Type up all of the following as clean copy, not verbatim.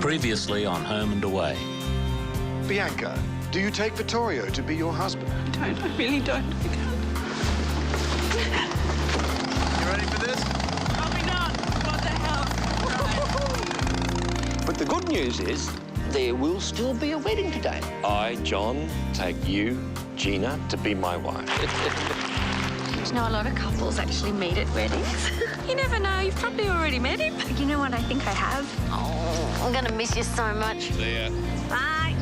Previously on Home and Away. Bianca, do you take Vittorio to be your husband? I really don't. I can't. You ready for this? Probably not. What the hell? But the good news is there will still be a wedding today. I, John, take you, Gina, to be my wife. You know, a lot of couples actually meet at weddings. You never know, you've probably already met him. You know what, I think I have. Oh, I'm gonna miss you so much. See ya. Bye.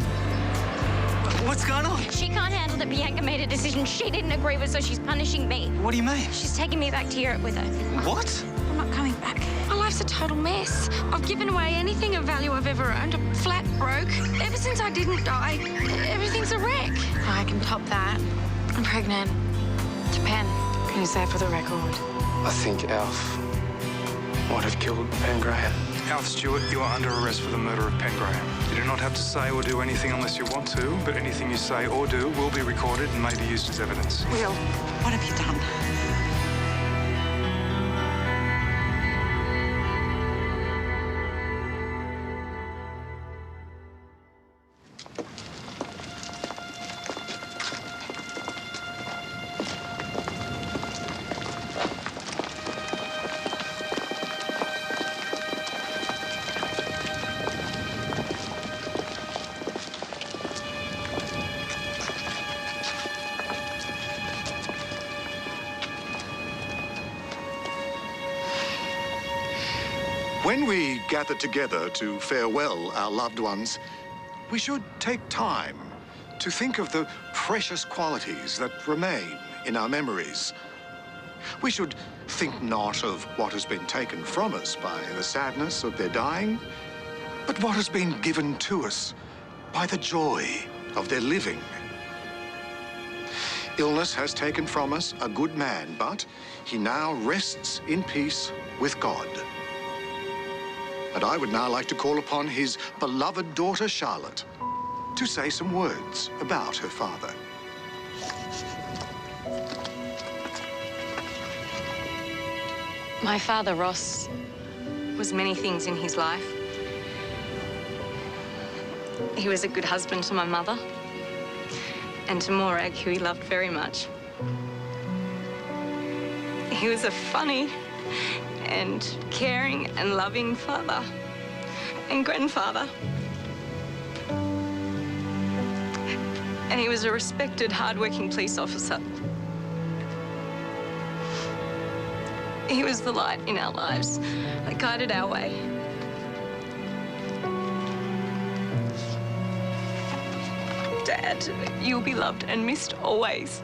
What's going on? She can't handle that Bianca made a decision she didn't agree with, so she's punishing me. What do you mean? She's taking me back to Europe with her. What? I'm not coming back. My life's a total mess. I've given away anything of value I've ever owned. I'm flat broke. Ever since I didn't die, everything's a wreck. I can top that. I'm pregnant. Japan. Can you say it for the record? I think Alf might have killed Pen Graham. Alf Stewart, you are under arrest for the murder of Pen Graham. You do not have to say or do anything unless you want to, but anything you say or do will be recorded and may be used as evidence. Will, what have you done? When we gather together to farewell our loved ones, we should take time to think of the precious qualities that remain in our memories. We should think not of what has been taken from us by the sadness of their dying, but what has been given to us by the joy of their living. Illness has taken from us a good man, but he now rests in peace with God. And I would now like to call upon his beloved daughter, Charlotte, to say some words about her father. My father, Ross, was many things in his life. He was a good husband to my mother and to Morag, who he loved very much. He was a funny and caring and loving father and grandfather. And he was a respected, hard-working police officer. He was the light in our lives that guided our way. Dad, you'll be loved and missed always.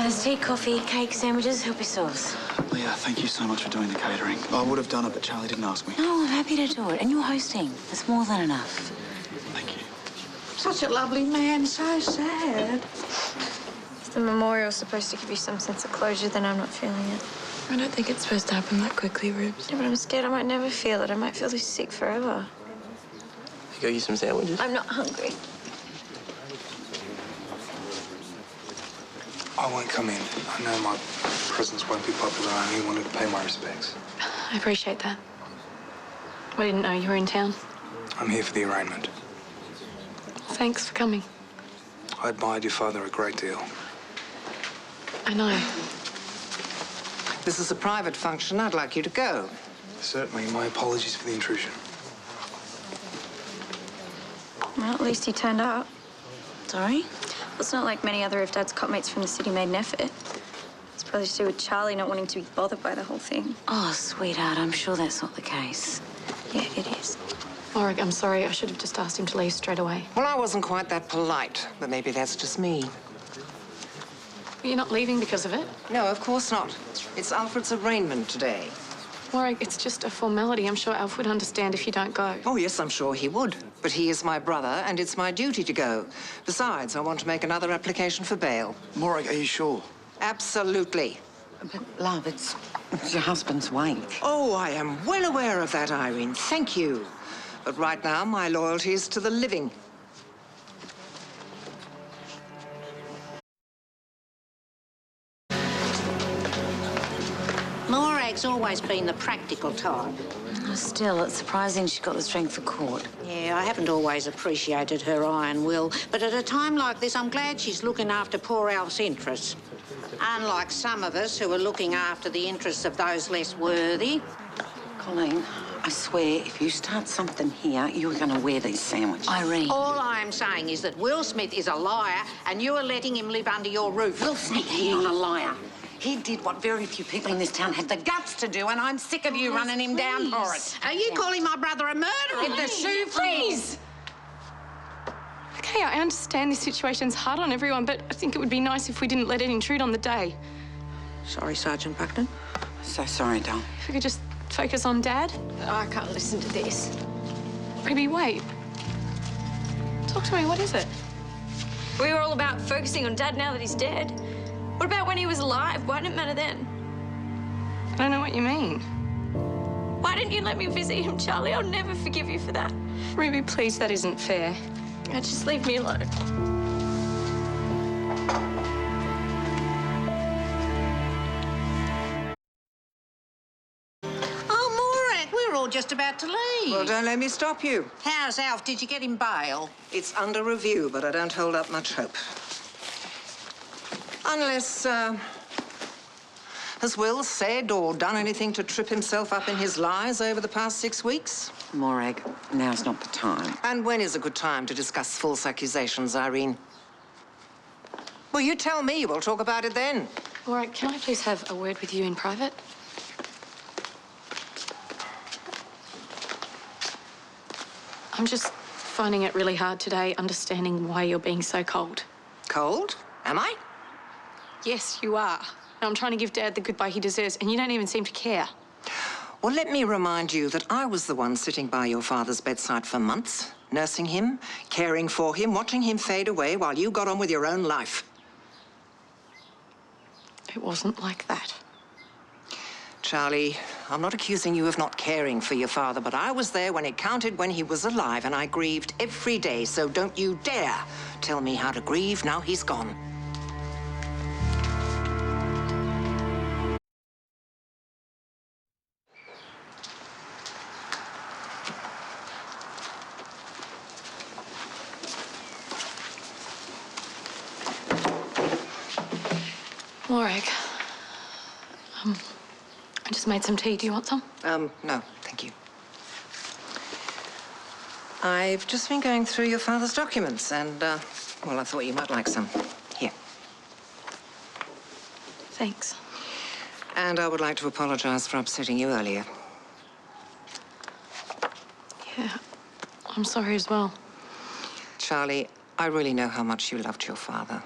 There's tea, coffee, cake, sandwiches, help yourselves. Leah, thank you so much for doing the catering. I would have done it, but Charlie didn't ask me. No, I'm happy to do it. And you're hosting. It's more than enough. Thank you. Such a lovely man, so sad. If the memorial's supposed to give you some sense of closure, then I'm not feeling it. I don't think it's supposed to happen that quickly, Rubes. Yeah, but I'm scared I might never feel it. I might feel this sick forever. I got you some sandwiches. I'm not hungry. I won't come in. I know my presence won't be popular. I only wanted to pay my respects. I appreciate that. I didn't know you were in town. I'm here for the arraignment. Thanks for coming. I admired your father a great deal. I know. This is a private function. I'd like you to go. Certainly, my apologies for the intrusion. Well, at least he turned up. Sorry? Well, it's not like many other of Dad's copmates from the city made an effort. It's probably to do with Charlie not wanting to be bothered by the whole thing. Oh, sweetheart, I'm sure that's not the case. Yeah, it is. Morag, I'm sorry. I should have just asked him to leave straight away. Well, I wasn't quite that polite, but maybe that's just me. You're not leaving because of it? No, of course not. It's Alfred's arraignment today. Morag, it's just a formality. I'm sure Alf would understand if you don't go. Oh, yes, I'm sure he would. But he is my brother, and it's my duty to go. Besides, I want to make another application for bail. Morag, are you sure? Absolutely. But, love, it's your husband's wake. Oh, I am well aware of that, Irene. Thank you. But right now, my loyalty is to the living. Morag's always been the practical type. Still, it's surprising she got the strength for court. Yeah, I haven't always appreciated her iron will, but at a time like this, I'm glad she's looking after poor Alf's interests. Unlike some of us who are looking after the interests of those less worthy. Colleen, I swear, if you start something here, you're going to wear these sandwiches. Irene. All I'm saying is that Will Smith is a liar and you are letting him live under your roof. Will Smith, he's not a liar. He did what very few people in this town have the guts to do, and I'm sick of you running him down for it. Are you calling my brother a murderer? Get the shoe, please! Okay, I understand this situation's hard on everyone, but I think it would be nice if we didn't let it intrude on the day. Sorry, Sergeant Buckton. So sorry, doll. If we could just focus on Dad. I can't listen to this. Maybe wait. Talk to me, what is it? We were all about focusing on Dad now that he's dead. What about when he was alive? Why didn't it matter then? I don't know what you mean. Why didn't you let me visit him, Charlie? I'll never forgive you for that. Ruby, please, that isn't fair. Just leave me alone. Oh, Morag, we're all just about to leave. Well, don't let me stop you. How's Alf? Did you get him bail? It's under review, but I don't hold up much hope. Unless, has Will said or done anything to trip himself up in his lies over the past 6 weeks? Morag, now's not the time. And when is a good time to discuss false accusations, Irene? Well, you tell me. We'll talk about it then. All right, can I please have a word with you in private? I'm just finding it really hard today understanding why you're being so cold. Cold? Am I? Yes, you are. And I'm trying to give Dad the goodbye he deserves, and you don't even seem to care. Well, let me remind you that I was the one sitting by your father's bedside for months, nursing him, caring for him, watching him fade away while you got on with your own life. It wasn't like that. Charlie, I'm not accusing you of not caring for your father, but I was there when it counted when he was alive, and I grieved every day, so don't you dare tell me how to grieve now he's gone. Morag, I just made some tea. Do you want some? No, thank you. I've just been going through your father's documents and, well, I thought you might like some. Here. Thanks. And I would like to apologize for upsetting you earlier. Yeah, I'm sorry as well. Charlie, I really know how much you loved your father.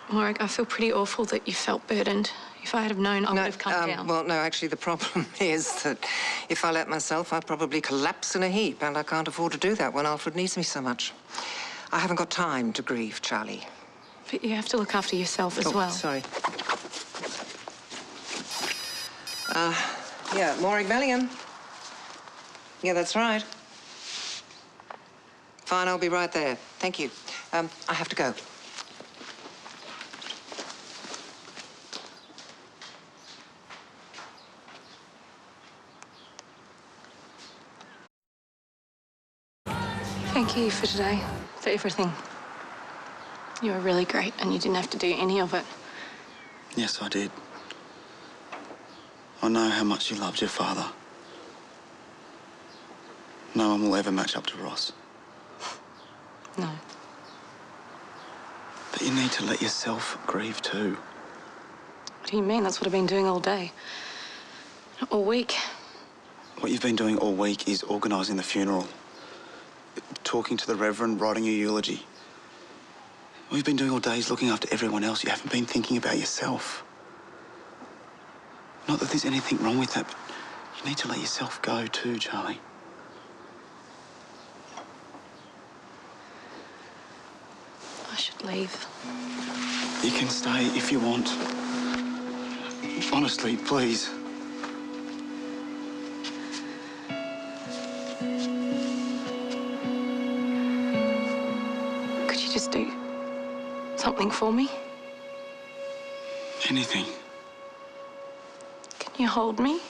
Morag, I feel pretty awful that you felt burdened. If I had have known, I would have come down. Well, no, actually, the problem is that if I let myself, I'd probably collapse in a heap, and I can't afford to do that when Alfred needs me so much. I haven't got time to grieve, Charlie. But you have to look after yourself as well. Sorry. Yeah, Morag Bellingham. Yeah, that's right. Fine, I'll be right there. Thank you. I have to go. Thank you for today, for everything. You were really great, and you didn't have to do any of it. Yes, I did. I know how much you loved your father. No one will ever match up to Ross. No. But you need to let yourself grieve too. What do you mean? That's what I've been doing all day. All week. What you've been doing all week is organising the funeral. Talking to the Reverend, writing a eulogy. What you've been doing all day is looking after everyone else. You haven't been thinking about yourself. Not that there's anything wrong with that, but you need to let yourself go too, Charlie. I should leave. You can stay if you want. Honestly, please. Could you just do something for me? Anything. Can you hold me?